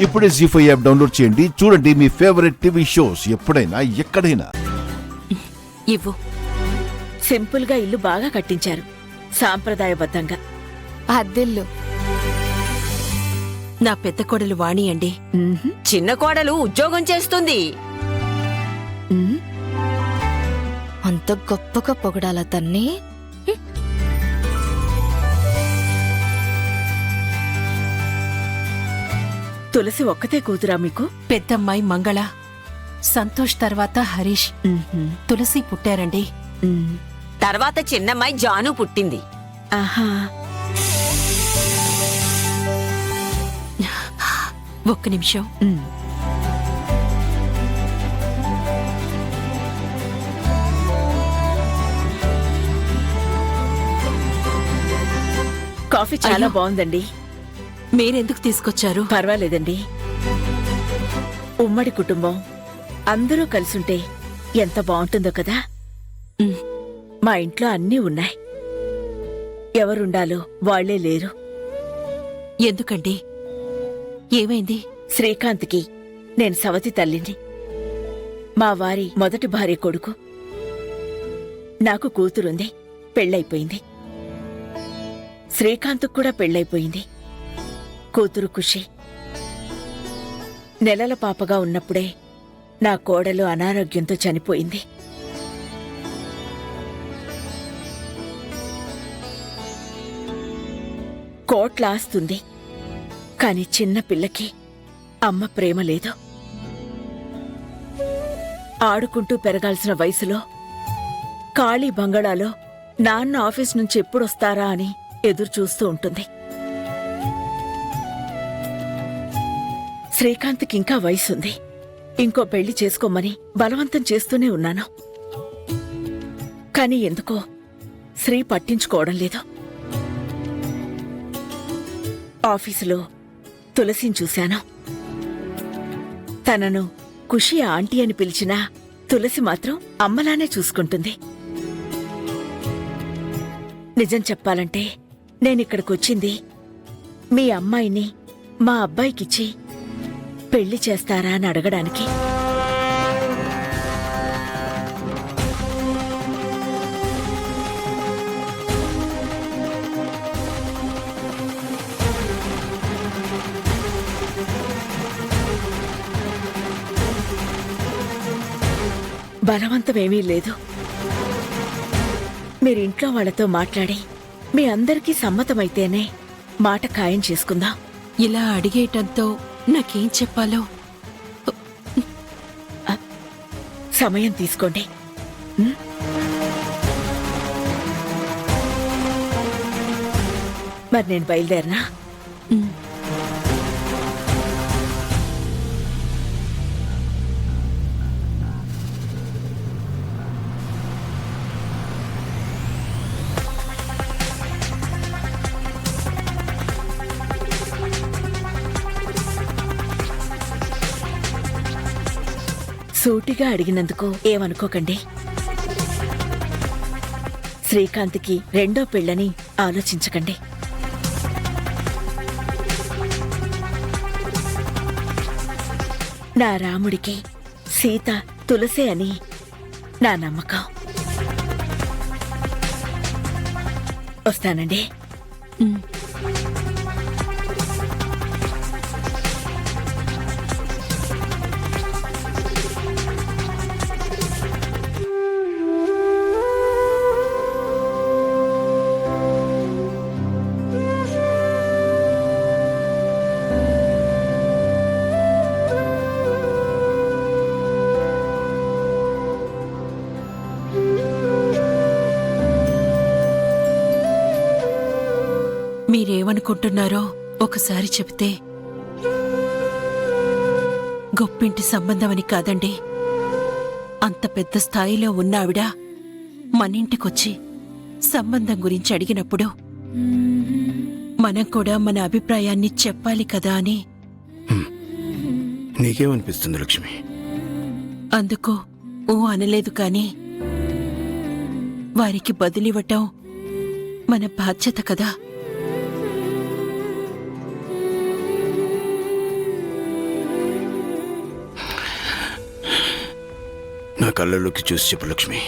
ఇప్పుడే జీ5 app download చేయండి. చూడండి మీ ఫేవరెట్ టీవీ షోస్ ఎప్పుడైనా ఎక్కడైనా. ఇవ్వు. సింపుల్ గా ఇల్లు బాగా కట్టించారు, సాంప్రదాయబద్ధంగా. అద్దెల్లు. నా పెద్ద కోడలు వాణి అండి. చిన్న కోడలు ఉద్యోగం చేస్తుంది. అంత గొప్పగా పొగడాల తన్ని. తులసి ఒక్కతే కూతురా మీకు? పెద్దమ్మాయి మంగళ, సంతోష్ తర్వాత హరీష్, తులసి పుట్టారండి. తర్వాత చిన్నమ్మాయి జాను పుట్టింది. ఆహా. ఒక్క నిమిషం. కాఫీ చాలా బాగుందండి. మీరెందుకు తీసుకొచ్చారు? పర్వాలేదండి. ఉమ్మడి కుటుంబం అందరూ కలిసుంటే ఎంత బాగుంటుందో కదా. మా ఇంట్లో అన్నీ ఉన్నాయి, ఎవరుండాలో వాళ్లే లేరు. ఎందుకండి? ఏమైంది? శ్రీకాంత్కి నేను సవతి తల్లిని, మా వారి మొదటి భార్య కొడుకు. నాకు కూతురుంది, పెళ్ళైపోయింది. శ్రీకాంత్కు కూడా పెళ్ళైపోయింది. కూతురు ఖుషి. నెలల పాపగా ఉన్నప్పుడే నా కోడలు అనారోగ్యంతో చనిపోయింది. కోట్ల ఆస్తుంది, కాని చిన్న పిల్లకి అమ్మ ప్రేమ లేదు. ఆడుకుంటూ పెరగాల్సిన వయసులో ఖాళీ బంగళాలో నాన్న ఆఫీస్ నుంచి ఎప్పుడొస్తారా అని ఎదురుచూస్తూ ఉంటుంది. శ్రీకాంత్కి ఇంకా వయసుంది, ఇంకో పెళ్లి చేసుకోమని బలవంతం చేస్తూనే ఉన్నాను. కాని ఎందుకో శ్రీ పట్టించుకోవడం లేదు. ఆఫీసులో తులసిని చూశాను. తనను ఖుషి ఆంటీ అని పిలిచినా తులసి మాత్రం అమ్మలానే చూసుకుంటుంది. నిజం చెప్పాలంటే నేనిక్కడికొచ్చింది మీ అమ్మాయిని మా అబ్బాయికిచ్చి పెళ్లి చేస్తారా అని అడగడానికి. బలవంతమేమీ లేదు. మీరింట్లో వాళ్లతో మాట్లాడి మీ అందరికీ సమ్మతమైతేనే మాట ఖాయం చేసుకుందాం. ఇలా అడిగేయటంతో నాకేం చెప్పాలో. సమయం తీసుకోండి. మరి నేను బయలుదేరనా? సూటిగా అడిగినందుకు ఏమనుకోకండి. శ్రీకాంత్కి రెండో పెళ్ళని ఆలోచించకండి. నా రాముడికి సీత తులసే అని నా నమ్మకం. వస్తానండి. మీరేమనుకుంటున్నారో ఒకసారి చెబితే. గొప్పింటి సంబంధమని కాదండి. అంత పెద్ద స్థాయిలో ఉన్న ఆవిడ మనింటికొచ్చి సంబంధం గురించి అడిగినప్పుడు మనం కూడా మన అభిప్రాయాన్ని చెప్పాలి కదా అని. నీకేమనిపిస్తుంది లక్ష్మి? అందుకు ఓ అనలేదు కాని వారికి బదులివ్వటం మన బాధ్యత కదా. నా కళ్ళలోకి చూసి చెప్పు లక్ష్మి.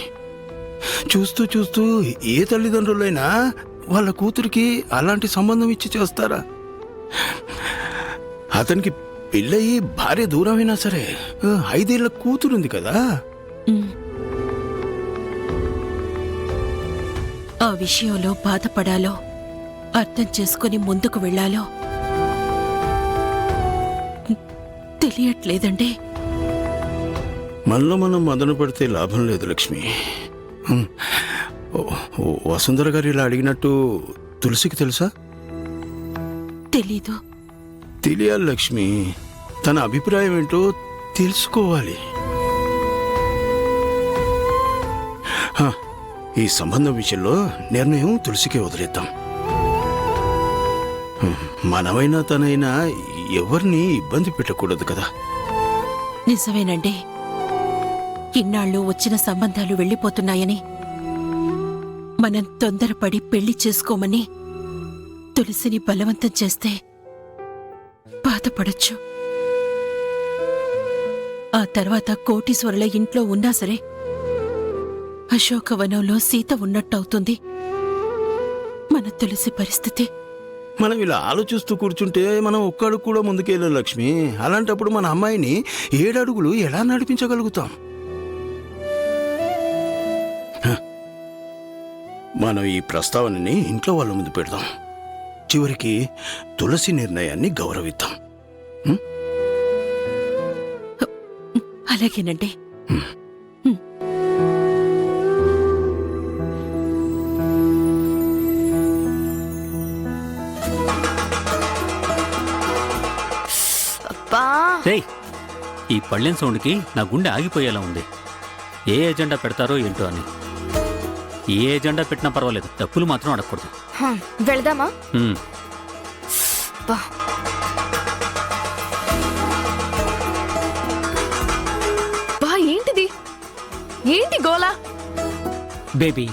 చూస్తూ చూస్తూ ఏ తల్లిదండ్రులైనా వాళ్ళ కూతురికి అలాంటి సంబంధం ఇచ్చి చేస్తారా? అతనికి పెళ్ళయి భార్య దూరమైనా సరే 5 ఏళ్ల కూతురుంది కదా. ఆ విషయంలో బాధపడాలో అర్థం చేసుకుని ముందుకు వెళ్ళాలో తెలియట్లేదండి. మనలో మనం మదన పడితే లాభం లేదు లక్ష్మి. వసుంధర గారు ఇలా అడిగినట్టు తులసికి తెలుసా? తెలీదు. తెలియాలి లక్ష్మి. తన అభిప్రాయం ఏంటో తెలుసుకోవాలి. ఈ సంబంధం విషయంలో నిర్ణయం తులసికే వదిలేద్దాం. మనమైనా తనైనా ఎవరిని ఇబ్బంది పెట్టకూడదు కదా. నిజమేనండి. ఇన్నాళ్ళు వచ్చిన సంబంధాలు వెళ్ళిపోతున్నాయని మనం తొందరపడి పెళ్లి చేసుకోమని తులసిని బలవంతం చేస్తే బాధపడొచ్చు. ఆ తర్వాత కోటీశ్వరుల ఇంట్లో ఉన్నా సరే అశోకవనంలో సీత ఉన్నట్టవుతుంది మన తులసి పరిస్థితి. మనం ఇలా ఆలోచిస్తూ కూర్చుంటే మనం ఒక్కడు కూడా ముందుకెళ్ళాం లక్ష్మి. అలాంటప్పుడు మన అమ్మాయిని 7 అడుగులు ఎలా నడిపించగలుగుతాం? మనం ఈ ప్రస్తావనని ఇంట్లో వాళ్ళ ముందు పెడదాం. చివరికి తులసి నిర్ణయాన్ని గౌరవిద్దాం. అలాగేనండి. రేయ్, ఈ పళ్ళెం సౌండ్కి నా గుండె ఆగిపోయేలా ఉంది. ఏ ఎజెండా పెడతారో ఏంటో అని. ఏ ఎజెండా పెట్టినా పర్వాలేదు, డబ్బులు మాత్రం అడగకూడదు. వెళదామా? ఉమ్. ఏంటిది? ఏంటి గోలా? బేబీ,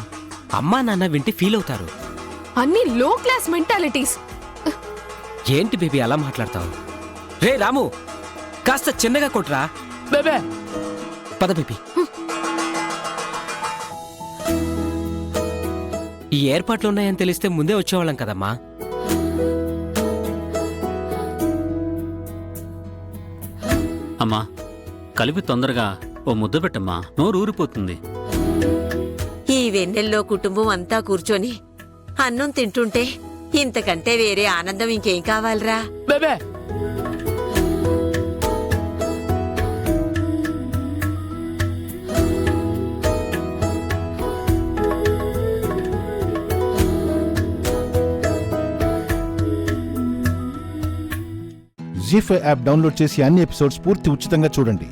అమ్మా నాన్న వింటే ఫీల్ అవుతారు. అన్ని లో క్లాస్ మెంటాలిటీస్. ఏంటి బేబీ అలా మాట్లాడతావు? రే రాము, కాస్త చిన్నగా కొట్రా. బేబే పద బేబీ. ఈ ఏర్పాట్లు ఉన్నాయని తెలిస్తే ముందే వచ్చేవాళ్ళం కదమ్మా. అమ్మా, కలిపి తొందరగా ఓ ముద్ద పెట్టమ్మా, నోరు ఊరిపోతుంది. ఈ వెన్నెల్లో కుటుంబం అంతా కూర్చొని అన్నం తింటుంటే ఇంతకంటే వేరే ఆనందం ఇంకేం కావాలరా? బేబే జీ5 యాప్ డౌన్లోడ్ చేసి అన్ని ఎపిసోడ్స్ పూర్తి ఉచితంగా చూడండి.